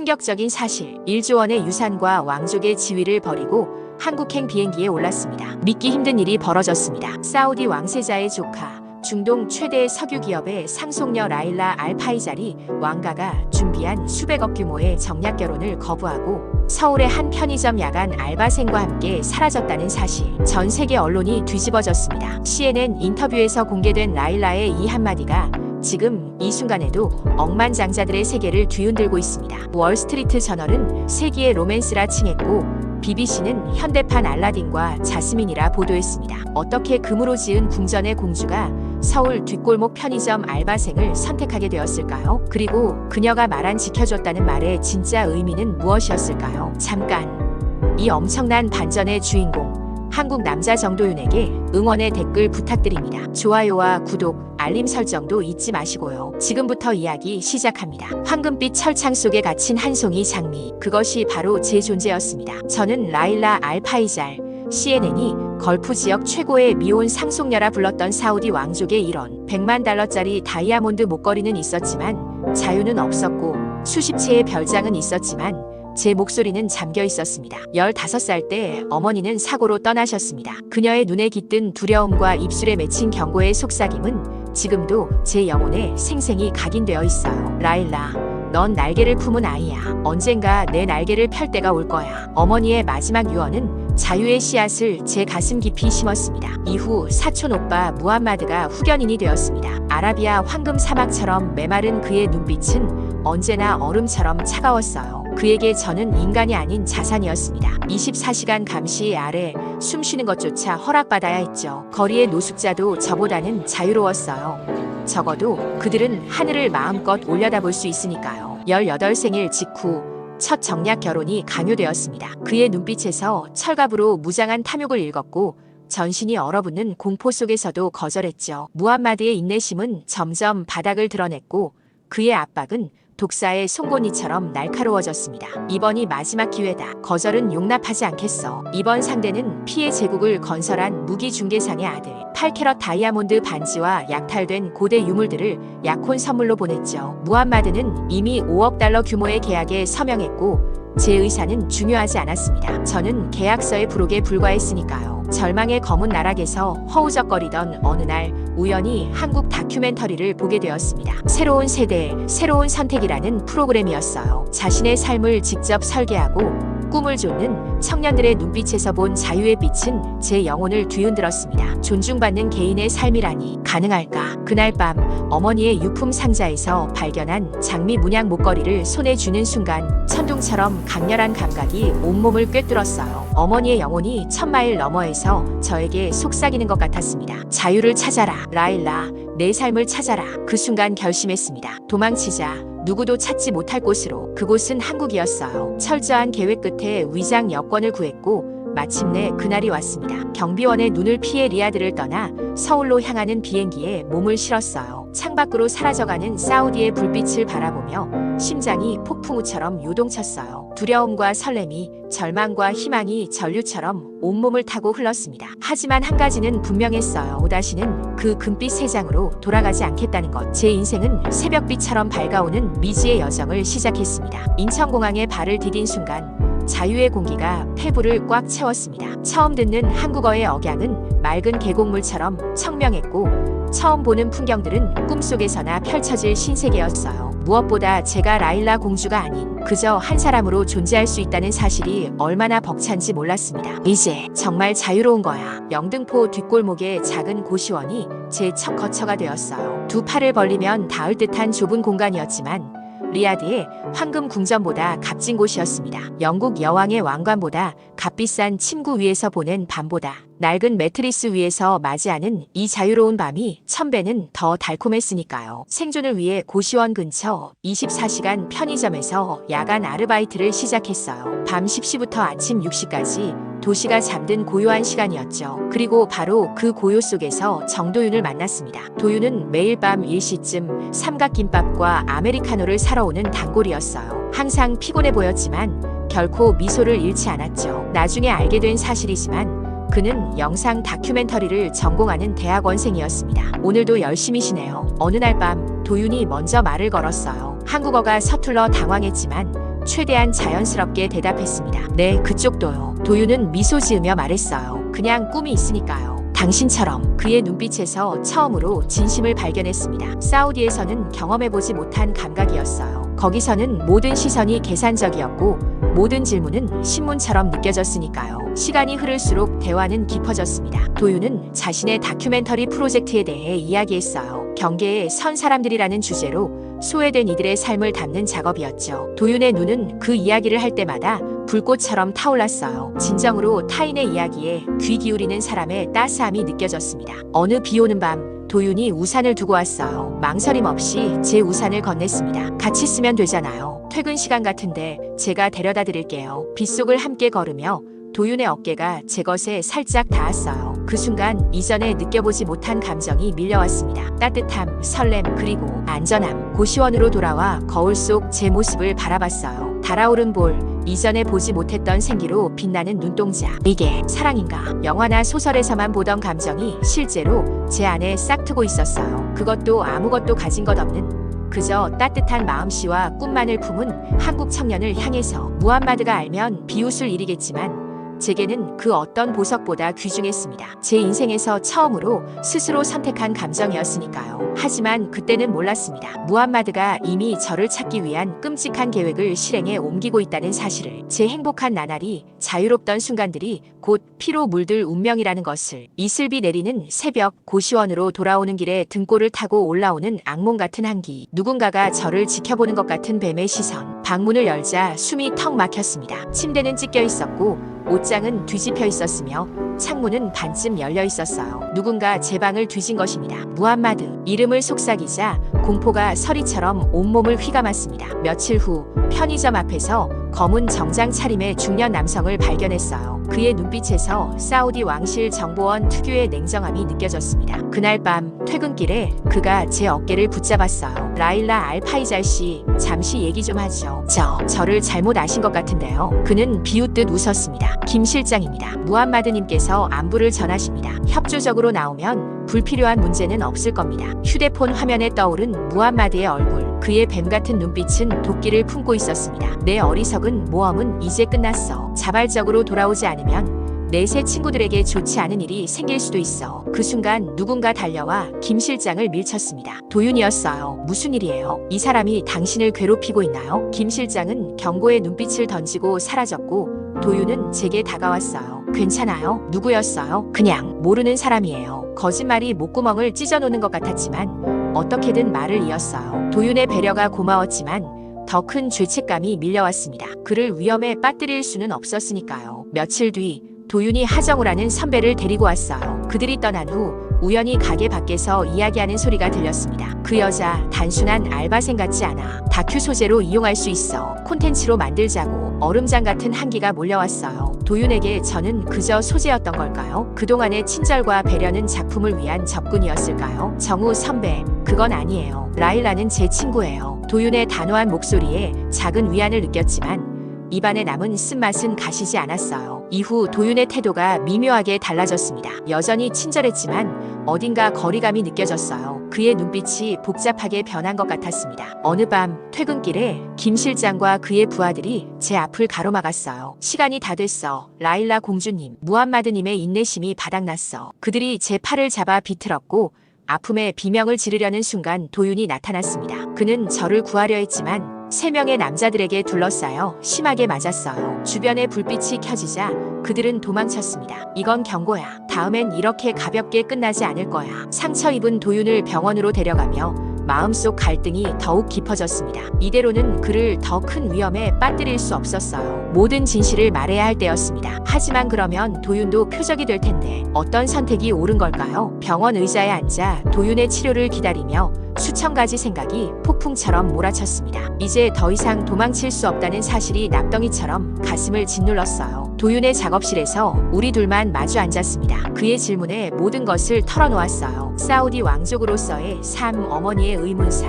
충격적인 사실, 1조 원의 유산과 왕족의 지위를 버리고 한국행 비행기에 올랐습니다. 믿기 힘든 일이 벌어졌습니다. 사우디 왕세자의 조카, 중동 최대 석유 기업의 상속녀 라일라 알 파이잘이 왕가가 준비한 수백억 규모의 정략 결혼을 거부하고 서울의 한 편의점 야간 알바생과 함께 사라졌다는 사실. 전 세계 언론이 뒤집어졌습니다. CNN 인터뷰에서 공개된 라일라의 이 한마디가 지금 이 순간에도 억만장자들의 세계를 뒤흔들고 있습니다. 월스트리트 저널은 세기의 로맨스라 칭했고 BBC는 현대판 알라딘과 자스민이라 보도했습니다. 어떻게 금으로 지은 궁전의 공주가 서울 뒷골목 편의점 알바생을 선택하게 되었을까요? 그리고 그녀가 말한 지켜줬다는 말의 진짜 의미는 무엇이었을까요? 잠깐, 이 엄청난 반전의 주인공 한국 남자 정도윤에게 응원의 댓글 부탁드립니다. 좋아요와 구독, 알림 설정도 잊지 마시고요. 지금부터 이야기 시작합니다. 황금빛 철창 속에 갇힌 한 송이 장미, 그것이 바로 제 존재였습니다. 저는 라일라 알 파이잘, CNN이 걸프 지역 최고의 미혼 상속녀라 불렀던 사우디 왕족의 일원. 100만 달러짜리 다이아몬드 목걸이는 있었지만 자유는 없었고 수십 채의 별장은 있었지만 제 목소리는 잠겨 있었습니다. 15살 때 어머니는 사고로 떠나셨습니다. 그녀의 눈에 깃든 두려움과 입술에 맺힌 경고의 속삭임은 지금도 제 영혼에 생생히 각인되어 있어요. 라일라, 넌 날개를 품은 아이야. 언젠가 내 날개를 펼 때가 올 거야. 어머니의 마지막 유언은 자유의 씨앗을 제 가슴 깊이 심었습니다. 이후 사촌 오빠 무함마드가 후견인이 되었습니다. 아라비아 황금 사막처럼 메마른 그의 눈빛은 언제나 얼음처럼 차가웠어요. 그에게 저는 인간이 아닌 자산이었습니다. 24시간 감시 아래 숨쉬는 것조차 허락받아야 했죠. 거리의 노숙자도 저보다는 자유로웠어요. 적어도 그들은 하늘을 마음껏 올려다볼 수 있으니까요. 18생일 직후 첫 정략 결혼이 강요되었습니다. 그의 눈빛에서 철갑으로 무장한 탐욕을 읽었고 전신이 얼어붙는 공포 속에서도 거절했죠. 무함마드의 인내심은 점점 바닥을 드러냈고 그의 압박은 독사의 송곳니처럼 날카로워졌습니다. 이번이 마지막 기회다. 거절은 용납하지 않겠어. 이번 상대는 피해 제국을 건설한 무기 중개상의 아들. 8캐럿 다이아몬드 반지와 약탈된 고대 유물들을 약혼 선물로 보냈죠. 무함마드는 이미 5억 달러 규모의 계약에 서명했고 제 의사는 중요하지 않았습니다. 저는 계약서의 부록에 불과했으니까요. 절망의 검은 나락에서 허우적거리던 어느 날 우연히 한국 다큐멘터리를 보게 되었습니다. 새로운 세대, 새로운 선택이라는 프로그램이었어요. 자신의 삶을 직접 설계하고 꿈을 쫓는 청년들의 눈빛에서 본 자유의 빛은 제 영혼을 뒤흔들었습니다. 존중받는 개인의 삶이라니 가능할까? 그날 밤 어머니의 유품 상자에서 발견한 장미 문양 목걸이를 손에 쥐는 순간 천둥처럼 강렬한 감각이 온몸을 꿰뚫었어요. 어머니의 영혼이 1000마일 너머에서 저에게 속삭이는 것 같았습니다. 자유를 찾아라. 라일라, 내 삶을 찾아라. 그 순간 결심했습니다. 도망치자. 누구도 찾지 못할 곳으로. 그곳은 한국이었어요. 철저한 계획 끝에 위장 여권을 구했고 마침내 그날이 왔습니다. 경비원의 눈을 피해 리야드를 떠나 서울로 향하는 비행기에 몸을 실었어요. 창밖으로 사라져가는 사우디의 불빛을 바라보며 심장이 폭풍우처럼 요동쳤어요. 두려움과 설렘이, 절망과 희망이 전류처럼 온몸을 타고 흘렀습니다. 하지만 한 가지는 분명했어요. 다시는 그 금빛 세상으로 돌아가지 않겠다는 것. 제 인생은 새벽빛처럼 밝아오는 미지의 여정을 시작했습니다. 인천공항에 발을 디딘 순간 자유의 공기가 폐부를 꽉 채웠습니다. 처음 듣는 한국어의 억양은 맑은 계곡물처럼 청명했고 처음 보는 풍경들은 꿈속에서나 펼쳐질 신세계였어요. 무엇보다 제가 라일라 공주가 아닌 그저 한 사람으로 존재할 수 있다는 사실이 얼마나 벅찬지 몰랐습니다. 이제 정말 자유로운 거야. 영등포 뒷골목의 작은 고시원이 제 첫 거처가 되었어요. 두 팔을 벌리면 닿을 듯한 좁은 공간이었지만 리야드의 황금 궁전보다 값진 곳이었습니다. 영국 여왕의 왕관보다 값비싼 침구 위에서 보낸 밤보다 낡은 매트리스 위에서 맞이하는 이 자유로운 밤이 1000배는 더 달콤했으니까요. 생존을 위해 고시원 근처 24시간 편의점에서 야간 아르바이트를 시작했어요. 밤 10시부터 아침 6시까지 도시가 잠든 고요한 시간이었죠. 그리고 바로 그 고요 속에서 정도윤을 만났습니다. 도윤은 매일 밤 1시쯤 삼각김밥과 아메리카노를 사러 오는 단골이었어요. 항상 피곤해 보였지만 결코 미소를 잃지 않았죠. 나중에 알게 된 사실이지만 그는 영상 다큐멘터리를 전공하는 대학원생이었습니다. 오늘도 열심히 쉬네요. 어느 날 밤 도윤이 먼저 말을 걸었어요. 한국어가 서툴러 당황했지만 최대한 자연스럽게 대답했습니다. 네, 그쪽도요. 도윤은 미소 지으며 말했어요. 그냥 꿈이 있으니까요. 당신처럼. 그의 눈빛에서 처음으로 진심을 발견했습니다. 사우디에서는 경험해보지 못한 감각이었어요. 거기서는 모든 시선이 계산적이었고 모든 질문은 신문처럼 느껴졌으니까요. 시간이 흐를수록 대화는 깊어졌습니다. 도윤은 자신의 다큐멘터리 프로젝트에 대해 이야기했어요. 경계에 선 사람들이라는 주제로 소외된 이들의 삶을 담는 작업이었죠. 도윤의 눈은 그 이야기를 할 때마다 불꽃처럼 타올랐어요. 진정으로 타인의 이야기에 귀 기울이는 사람의 따스함이 느껴졌습니다. 어느 비 오는 밤 도윤이 우산을 두고 왔어요. 망설임 없이 제 우산을 건넸습니다. 같이 쓰면 되잖아요. 퇴근 시간 같은데 제가 데려다 드릴게요. 빗속을 함께 걸으며 도윤의 어깨가 제 것에 살짝 닿았어요. 그 순간 이전에 느껴보지 못한 감정이 밀려왔습니다. 따뜻함, 설렘, 그리고 안전함. 고시원으로 돌아와 거울 속 제 모습을 바라봤어요. 달아오른 볼, 이전에 보지 못했던 생기로 빛나는 눈동자. 이게 사랑인가? 영화나 소설에서만 보던 감정이 실제로 제 안에 싹트고 있었어요. 그것도 아무것도 가진 것 없는 그저 따뜻한 마음씨와 꿈만을 품은 한국 청년을 향해서. 무함마드가 알면 비웃을 일이겠지만 제게는 그 어떤 보석보다 귀중했습니다. 제 인생에서 처음으로 스스로 선택한 감정이었으니까요. 하지만 그때는 몰랐습니다. 무함마드가 이미 저를 찾기 위한 끔찍한 계획을 실행에 옮기고 있다는 사실을. 제 행복한 나날이, 자유롭던 순간들이 곧 피로 물들 운명이라는 것을. 이슬비 내리는 새벽, 고시원으로 돌아오는 길에 등골을 타고 올라오는 악몽 같은 한기. 누군가가 저를 지켜보는 것 같은 뱀의 시선. 방문을 열자 숨이 턱 막혔습니다. 침대는 찢겨 있었고 옷장은 뒤집혀 있었으며 창문은 반쯤 열려 있었어요. 누군가 제 방을 뒤진 것입니다. 무함마드. 이름을 속삭이자 공포가 서리처럼 온몸을 휘감았습니다. 며칠 후 편의점 앞에서 검은 정장 차림의 중년 남성을 발견했어요. 그의 눈빛에서 사우디 왕실 정보원 특유의 냉정함이 느껴졌습니다. 그날 밤 퇴근길에 그가 제 어깨를 붙잡았어요. 라일라 알파이잘 씨, 잠시 얘기 좀 하죠. 저를 잘못 아신 것 같은데요. 그는 비웃듯 웃었습니다. 김 실장입니다. 무함마드님께서 안부를 전하십니다. 협조적으로 나오면 불필요한 문제는 없을 겁니다. 휴대폰 화면에 떠오른 무함마드의 얼굴. 그의 뱀 같은 눈빛은 도끼를 품고 있었습니다. 내 어리석은 모험은 이제 끝났어. 자발적으로 돌아오지 않으면 내 새 친구들에게 좋지 않은 일이 생길 수도 있어. 그 순간 누군가 달려와 김 실장을 밀쳤습니다. 도윤이었어요. 무슨 일이에요? 이 사람이 당신을 괴롭히고 있나요? 김 실장은 경고의 눈빛을 던지고 사라졌고 도윤은 제게 다가왔어요. 괜찮아요? 누구였어요? 그냥 모르는 사람이에요. 거짓말이 목구멍을 찢어놓는 것 같았지만 어떻게든 말을 이었어요. 도윤의 배려가 고마웠지만 더 큰 죄책감이 밀려왔습니다. 그를 위험에 빠뜨릴 수는 없었으니까요. 며칠 뒤 도윤이 하정우라는 선배를 데리고 왔어요. 그들이 떠난 후 우연히 가게 밖에서 이야기하는 소리가 들렸습니다. 그 여자 단순한 알바생 같지 않아. 다큐 소재로 이용할 수 있어. 콘텐츠로 만들자고. 얼음장 같은 한기가 몰려왔어요. 도윤에게 저는 그저 소재였던 걸까요? 그동안의 친절과 배려는 작품을 위한 접근이었을까요? 정우 선배, 그건 아니에요. 라일라는 제 친구예요. 도윤의 단호한 목소리에 작은 위안을 느꼈지만 입안에 남은 쓴맛은 가시지 않았어요. 이후 도윤의 태도가 미묘하게 달라졌습니다. 여전히 친절했지만 어딘가 거리감이 느껴졌어요. 그의 눈빛이 복잡하게 변한 것 같았습니다. 어느 밤 퇴근길에 김 실장과 그의 부하들이 제 앞을 가로막았어요. 시간이 다 됐어. 라일라 공주님, 무함마드님의 인내심이 바닥났어. 그들이 제 팔을 잡아 비틀었고 아픔에 비명을 지르려는 순간 도윤이 나타났습니다. 그는 저를 구하려 했지만 3명의 남자들에게 둘러싸여 심하게 맞았어요. 주변에 불빛이 켜지자 그들은 도망쳤습니다. 이건 경고야. 다음엔 이렇게 가볍게 끝나지 않을 거야. 상처 입은 도윤을 병원으로 데려가며 마음속 갈등이 더욱 깊어졌습니다. 이대로는 그를 더 큰 위험에 빠뜨릴 수 없었어요. 모든 진실을 말해야 할 때였습니다. 하지만 그러면 도윤도 표적이 될 텐데 어떤 선택이 옳은 걸까요? 병원 의자에 앉아 도윤의 치료를 기다리며 수천 가지 생각이 폭풍처럼 몰아쳤습니다. 이제 더 이상 도망칠 수 없다는 사실이 납덩이처럼 가슴을 짓눌렀어요. 도윤의 작업실에서 우리 둘만 마주 앉았습니다. 그의 질문에 모든 것을 털어놓았어요. 사우디 왕족으로서의 삶, 어머니의 의문사,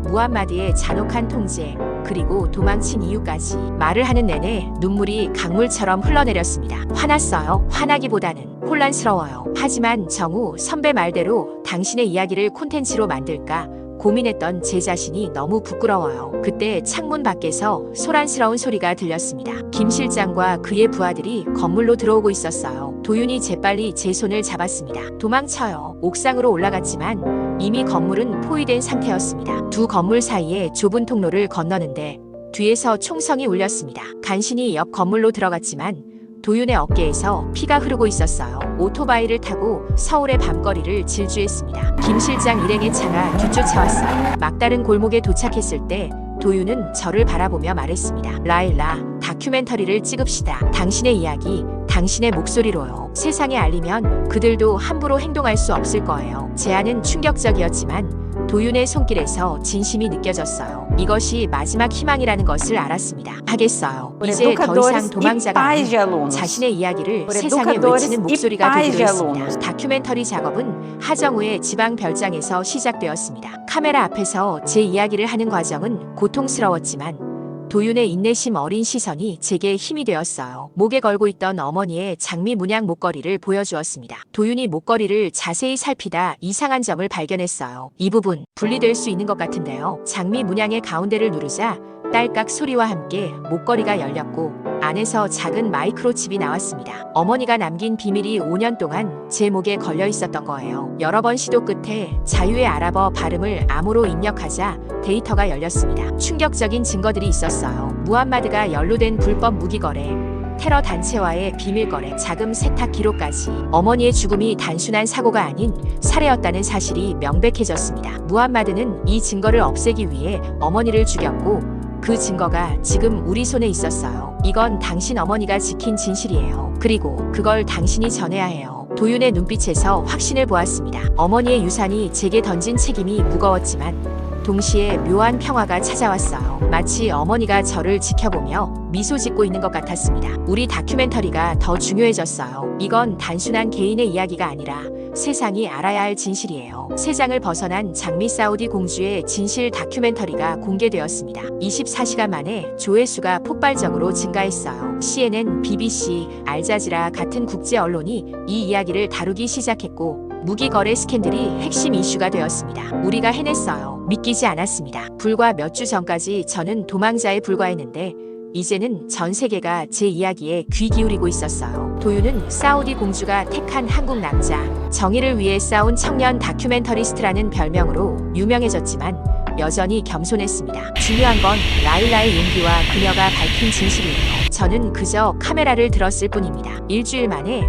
무함마드의 잔혹한 통제, 그리고 도망친 이유까지. 말을 하는 내내 눈물이 강물처럼 흘러내렸습니다. 화났어요. 화나기보다는 혼란스러워요. 하지만 정우 선배 말대로 당신의 이야기를 콘텐츠로 만들까 고민했던 제 자신이 너무 부끄러워요. 그때 창문 밖에서 소란스러운 소리가 들렸습니다. 김 실장과 그의 부하들이 건물로 들어오고 있었어요. 도윤이 재빨리 제 손을 잡았습니다. 도망쳐요. 옥상으로 올라갔지만 이미 건물은 포위된 상태였습니다. 두 건물 사이에 좁은 통로를 건너는데 뒤에서 총성이 울렸습니다. 간신히 옆 건물로 들어갔지만 도윤의 어깨에서 피가 흐르고 있었어요. 오토바이를 타고 서울의 밤거리를 질주했습니다. 김 실장 일행의 차가 뒤쫓아왔어요. 막다른 골목에 도착했을 때 도윤은 저를 바라보며 말했습니다. 라일라, 다큐멘터리를 찍읍시다. 당신의 이야기, 당신의 목소리로요. 세상에 알리면 그들도 함부로 행동할 수 없을 거예요. 제안은 충격적이었지만 도윤의 손길에서 진심이 느껴졌어요. 이것이 마지막 희망이라는 것을 알았습니다. 하겠어요. 이제 더 이상 도망자가 아닌 자신의 이야기를 세상에 외치는 목소리가 되기로 했습니다. 다큐멘터리 작업은 하정우의 지방 별장에서 시작되었습니다. 카메라 앞에서 제 이야기를 하는 과정은 고통스러웠지만 도윤의 인내심 어린 시선이 제게 힘이 되었어요. 목에 걸고 있던 어머니의 장미 문양 목걸이를 보여주었습니다. 도윤이 목걸이를 자세히 살피다 이상한 점을 발견했어요. 이 부분 분리될 수 있는 것 같은데요. 장미 문양의 가운데를 누르자 딸깍 소리와 함께 목걸이가 열렸고 안에서 작은 마이크로칩이 나왔습니다. 어머니가 남긴 비밀이 5년 동안 제 목에 걸려 있었던 거예요. 여러 번 시도 끝에 자유의 아랍어 발음을 암호로 입력하자 데이터가 열렸습니다. 충격적인 증거들이 있었어요. 무함마드가 연루된 불법 무기 거래, 테러 단체와의 비밀 거래, 자금 세탁 기록까지. 어머니의 죽음이 단순한 사고가 아닌 살해였다는 사실이 명백해졌습니다. 무함마드는 이 증거를 없애기 위해 어머니를 죽였고 그 증거가 지금 우리 손에 있었어요. 이건 당신 어머니가 지킨 진실이에요. 그리고 그걸 당신이 전해야 해요. 도윤의 눈빛에서 확신을 보았습니다. 어머니의 유산이 제게 던진 책임이 무거웠지만 동시에 묘한 평화가 찾아왔어요. 마치 어머니가 저를 지켜보며 미소 짓고 있는 것 같았습니다. 우리 다큐멘터리가 더 중요해졌어요. 이건 단순한 개인의 이야기가 아니라 세상이 알아야 할 진실이에요. 세상을 벗어난 장미 사우디 공주의 진실 다큐멘터리가 공개되었습니다. 24시간 만에 조회수가 폭발적으로 증가했어요. CNN, BBC, 알자지라 같은 국제 언론이 이 이야기를 다루기 시작했고 무기 거래 스캔들이 핵심 이슈가 되었습니다. 우리가 해냈어요. 믿기지 않았습니다. 불과 몇 주 전까지 저는 도망자에 불과했는데 이제는 전 세계가 제 이야기에 귀 기울이고 있었어요. 도윤은 사우디 공주가 택한 한국 남자, 정의를 위해 싸운 청년 다큐멘터리스트라는 별명으로 유명해졌지만 여전히 겸손했습니다. 중요한 건 라일라의 용기와 그녀가 밝힌 진실이에요. 저는 그저 카메라를 들었을 뿐입니다. 일주일 만에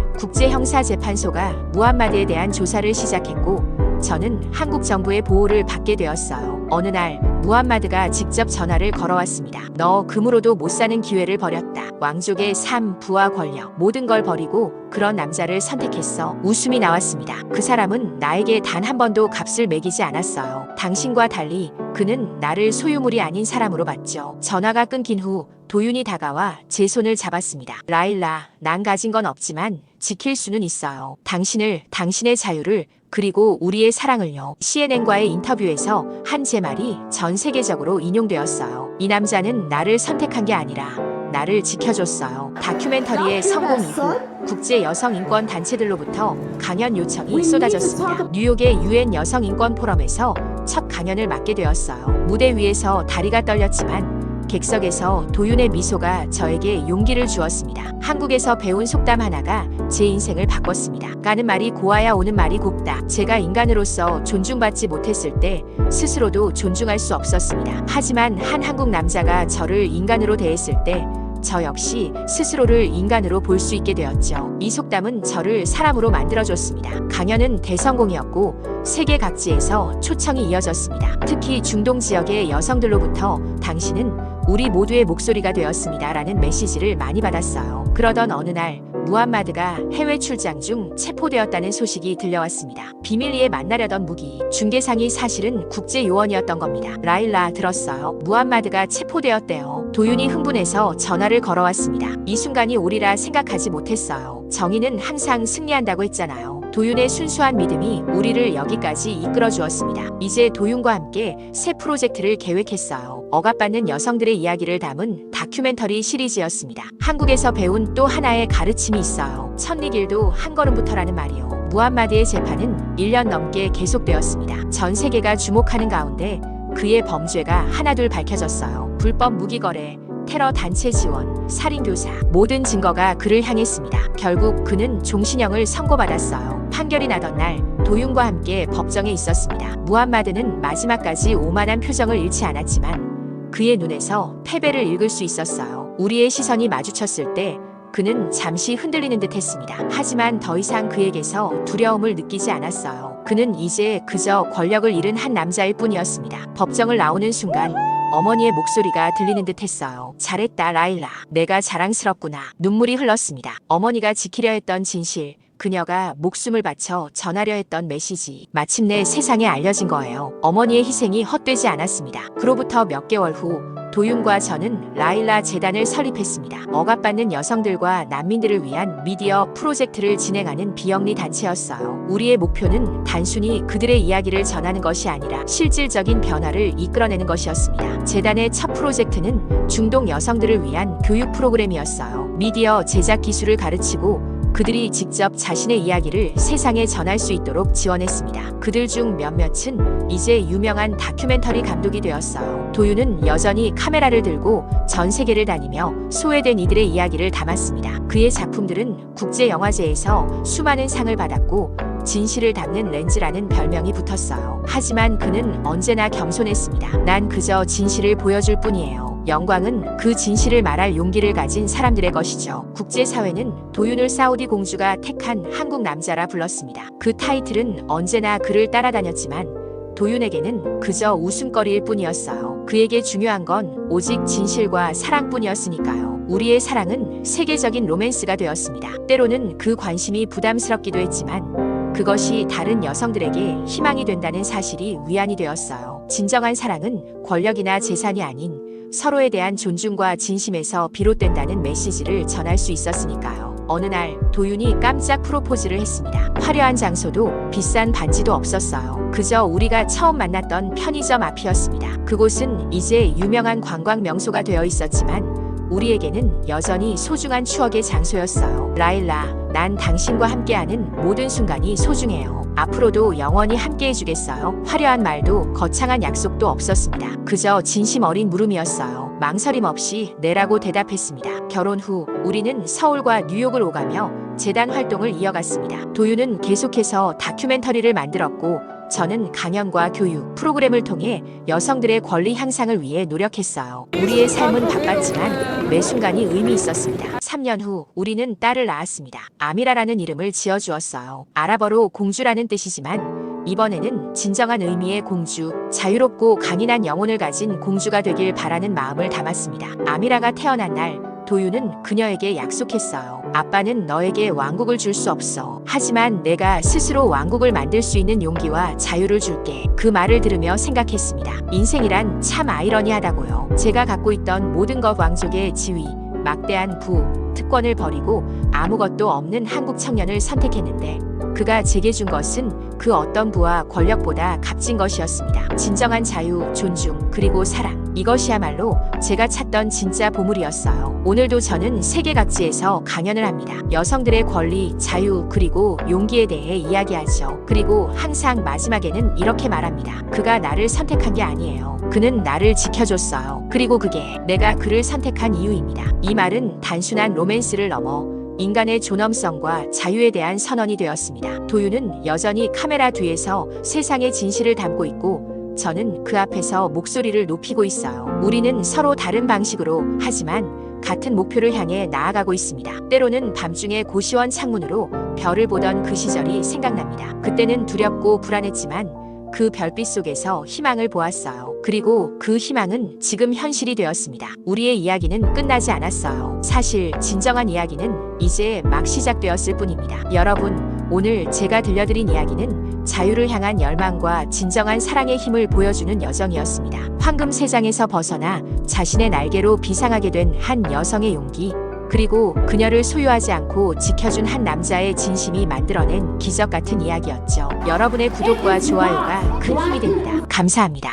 국제형사재판소가 무함마드에 대한 조사를 시작했고 저는 한국 정부의 보호를 받게 되었어요. 어느 날 무함마드가 직접 전화를 걸어왔습니다. 너 금으로도 못 사는 기회를 버렸다. 왕족의 삶, 부와 권력, 모든 걸 버리고 그런 남자를 선택했어. 웃음이 나왔습니다. 그 사람은 나에게 단 한 번도 값을 매기지 않았어요. 당신과 달리 그는 나를 소유물이 아닌 사람으로 봤죠. 전화가 끊긴 후 도윤이 다가와 제 손을 잡았습니다. 라일라, 난 가진 건 없지만 지킬 수는 있어요. 당신을, 당신의 자유를, 그리고 우리의 사랑을요. CNN과의 인터뷰에서 한 제 말이 전 세계적으로 인용되었어요. 이 남자는 나를 선택한 게 아니라 나를 지켜줬어요. 다큐멘터리의 성공 이후 국제 여성 인권 단체들로부터 강연 요청이 쏟아졌습니다. 뉴욕의 UN 여성 인권 포럼에서 첫 강연을 맡게 되었어요. 무대 위에서 다리가 떨렸지만 객석에서 도윤의 미소가 저에게 용기를 주었습니다. 한국에서 배운 속담 하나가 제 인생을 바꿨습니다. 가는 말이 고와야 오는 말이 곱다. 제가 인간으로서 존중받지 못했을 때 스스로도 존중할 수 없었습니다. 하지만 한 한국 남자가 저를 인간으로 대했을 때 저 역시 스스로를 인간으로 볼 수 있게 되었죠. 이 속담은 저를 사람으로 만들어줬습니다. 강연은 대성공이었고 세계 각지에서 초청이 이어졌습니다. 특히 중동 지역의 여성들로부터 당신은 우리 모두의 목소리가 되었습니다. 라는 메시지를 많이 받았어요. 그러던 어느 날 무함마드가 해외 출장 중 체포되었다는 소식이 들려왔습니다. 비밀리에 만나려던 무기, 중개상이 사실은 국제 요원이었던 겁니다. 라일라 들었어요. 무함마드가 체포되었대요. 도윤이 흥분해서 전화를 걸어왔습니다. 이 순간이 오리라 생각하지 못했어요. 정의는 항상 승리한다고 했잖아요. 도윤의 순수한 믿음이 우리를 여기까지 이끌어 주었습니다. 이제 도윤과 함께 새 프로젝트를 계획했어요. 억압받는 여성들의 이야기를 담은 다큐멘터리 시리즈였습니다. 한국에서 배운 또 하나의 가르침이 있어요. 첫리길도 한 걸음부터라는 말이요. 무함마드의 재판은 1년 넘게 계속되었습니다. 전 세계가 주목하는 가운데 그의 범죄가 하나둘 밝혀졌어요. 불법 무기 거래, 테러 단체 지원, 살인 교사, 모든 증거가 그를 향했습니다. 결국 그는 종신형을 선고받았어요. 판결이 나던 날 도윤과 함께 법정에 있었습니다. 무함마드는 마지막까지 오만한 표정을 잃지 않았지만 그의 눈에서 패배를 읽을 수 있었어요. 우리의 시선이 마주쳤을 때 그는 잠시 흔들리는 듯 했습니다. 하지만 더 이상 그에게서 두려움을 느끼지 않았어요. 그는 이제 그저 권력을 잃은 한 남자일 뿐이었습니다. 법정을 나오는 순간 어머니의 목소리가 들리는 듯 했어요. 잘했다, 라일라. 내가 자랑스럽구나. 눈물이 흘렀습니다. 어머니가 지키려 했던 진실, 그녀가 목숨을 바쳐 전하려 했던 메시지, 마침내 세상에 알려진 거예요. 어머니의 희생이 헛되지 않았습니다. 그로부터 몇 개월 후 도윤과 저는 라일라 재단을 설립했습니다. 억압받는 여성들과 난민들을 위한 미디어 프로젝트를 진행하는 비영리 단체였어요. 우리의 목표는 단순히 그들의 이야기를 전하는 것이 아니라 실질적인 변화를 이끌어내는 것이었습니다. 재단의 첫 프로젝트는 중동 여성들을 위한 교육 프로그램이었어요. 미디어 제작 기술을 가르치고 그들이 직접 자신의 이야기를 세상에 전할 수 있도록 지원했습니다. 그들 중 몇몇은 이제 유명한 다큐멘터리 감독이 되었어요. 도윤은 여전히 카메라를 들고 전 세계를 다니며 소외된 이들의 이야기를 담았습니다. 그의 작품들은 국제영화제에서 수많은 상을 받았고 진실을 담는 렌즈라는 별명이 붙었어요. 하지만 그는 언제나 겸손했습니다. 난 그저 진실을 보여줄 뿐이에요. 영광은 그 진실을 말할 용기를 가진 사람들의 것이죠. 국제사회는 도윤을 사우디 공주가 택한 한국 남자라 불렀습니다. 그 타이틀은 언제나 그를 따라다녔지만 도윤에게는 그저 웃음거리일 뿐이었어요. 그에게 중요한 건 오직 진실과 사랑뿐이었으니까요. 우리의 사랑은 세계적인 로맨스가 되었습니다. 때로는 그 관심이 부담스럽기도 했지만 그것이 다른 여성들에게 희망이 된다는 사실이 위안이 되었어요. 진정한 사랑은 권력이나 재산이 아닌 서로에 대한 존중과 진심에서 비롯된다는 메시지를 전할 수 있었으니까요. 어느 날 도윤이 깜짝 프로포즈를 했습니다. 화려한 장소도 비싼 반지도 없었어요. 그저 우리가 처음 만났던 편의점 앞이었습니다. 그곳은 이제 유명한 관광 명소가 되어 있었지만 우리에게는 여전히 소중한 추억의 장소였어요. 라일라, 난 당신과 함께하는 모든 순간이 소중해요. 앞으로도 영원히 함께해주겠어요. 화려한 말도 거창한 약속도 없었습니다. 그저 진심 어린 물음이었어요. 망설임 없이 네라고 대답했습니다. 결혼 후 우리는 서울과 뉴욕을 오가며 재단 활동을 이어갔습니다. 도윤은 계속해서 다큐멘터리를 만들었고 저는 강연과 교육 프로그램을 통해 여성들의 권리 향상을 위해 노력했어요. 우리의 삶은 바빴지만 매 순간이 의미 있었습니다. 3년 후 우리는 딸을 낳았습니다. 아미라라는 이름을 지어주었어요. 아랍어로 공주라는 뜻이지만 이번에는 진정한 의미의 공주, 자유롭고 강인한 영혼을 가진 공주가 되길 바라는 마음을 담았습니다. 아미라가 태어난 날 도윤은 그녀에게 약속했어요. 아빠는 너에게 왕국을 줄 수 없어. 하지만 내가 스스로 왕국을 만들 수 있는 용기와 자유를 줄게. 그 말을 들으며 생각했습니다. 인생이란 참 아이러니하다고요. 제가 갖고 있던 모든 것, 왕족의 지위, 막대한 부, 특권을 버리고 아무것도 없는 한국 청년을 선택했는데 그가 제게 준 것은 그 어떤 부와 권력보다 값진 것이었습니다. 진정한 자유, 존중, 그리고 사랑. 이것이야말로 제가 찾던 진짜 보물이었어요. 오늘도 저는 세계 각지에서 강연을 합니다. 여성들의 권리, 자유, 그리고 용기에 대해 이야기하죠. 그리고 항상 마지막에는 이렇게 말합니다. 그가 나를 선택한 게 아니에요. 그는 나를 지켜줬어요. 그리고 그게 내가 그를 선택한 이유입니다. 이 말은 단순한 로맨스를 넘어 인간의 존엄성과 자유에 대한 선언이 되었습니다. 도윤은 여전히 카메라 뒤에서 세상의 진실을 담고 있고 저는 그 앞에서 목소리를 높이고 있어요. 우리는 서로 다른 방식으로 하지만 같은 목표를 향해 나아가고 있습니다. 때로는 밤중에 고시원 창문으로 별을 보던 그 시절이 생각납니다. 그때는 두렵고 불안했지만 그 별빛 속에서 희망을 보았어요. 그리고 그 희망은 지금 현실이 되었습니다. 우리의 이야기는 끝나지 않았어요. 사실 진정한 이야기는 이제 막 시작되었을 뿐입니다. 여러분, 오늘 제가 들려드린 이야기는 자유를 향한 열망과 진정한 사랑의 힘을 보여주는 여정이었습니다. 황금 세상에서 벗어나 자신의 날개로 비상하게 된 한 여성의 용기, 그리고 그녀를 소유하지 않고 지켜준 한 남자의 진심이 만들어낸 기적 같은 이야기였죠. 여러분의 구독과 좋아요가 큰 힘이 됩니다. 감사합니다.